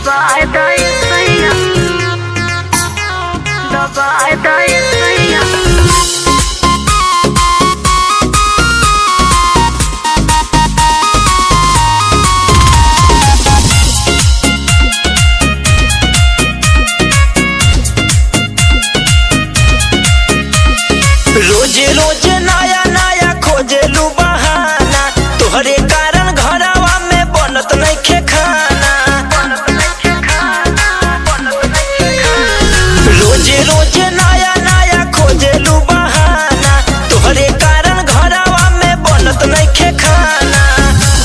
दबाए दाए सैया, दबाए दाए सैया। रोज रोज नया नया खोजेलू बहाना, तोहरे कारण घरवा में बनत नइखे खाना। रोज रोज नया नया खोजेलू बहाना, तोहरे कारण घरवा में बनत नइखे खाना।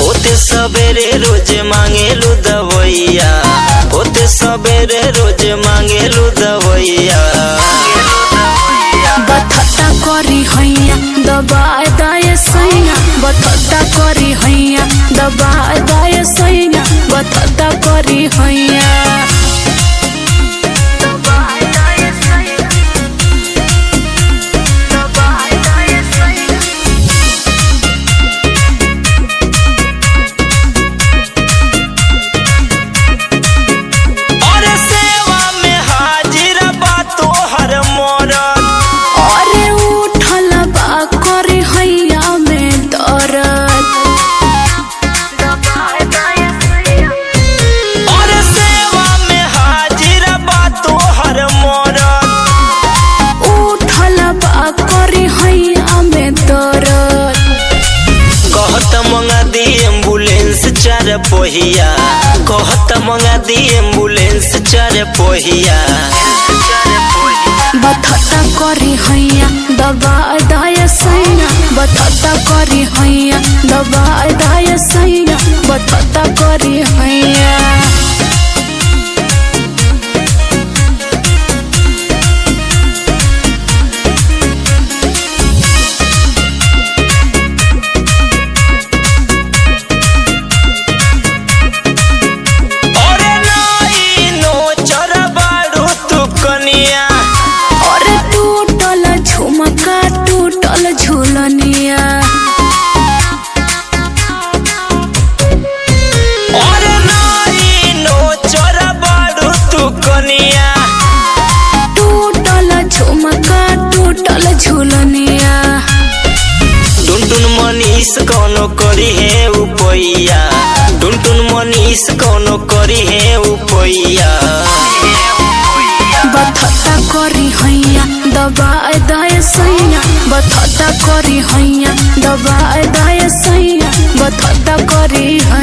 होते सवेरे रोज मांगेलू दवैया, होते सवेरे रोज मांगेलू दवैया। बथता करी हैया दबाए दाए सैया, बथता करी हैया दबाए दाए सैया, बथता करी हैया। दबाए दाए सैया, दबाए दाए सैया। अरे सेवा में हाजिर बा तोहर मरद, अरे उठल बा करी हैया में दर्द। दबाए दाए सैया, अरे सेवा में हाजिर बा तोहर मरद। उठल बा करी हैया में दर्द। कहत मंगा दी एम्बुलेंस चार पहिया, कहत मंगा दी एम्बुलेंस चार पहिया। बथता करी हैया दबाए दाए सैया, बथता करी हैया दबाए दाए सैया, बथता करी हैया। अरे नाई नो चरबाड़ू तू कनिया, अरे टूटल झुमका टूटल झुलनिया। अरे नाई नो चरबाड़ू तू कनिया। टूटल झुमका टूटल झुलनिया। टुनटुन मनीष कौनो करी है उपैया, टुनटुन मनीष कौनो करी है उपैया। बथता करी हैया दबाए दाए सैया, बथता करी हैया दबाए दाए सैया, बथता करी हैया।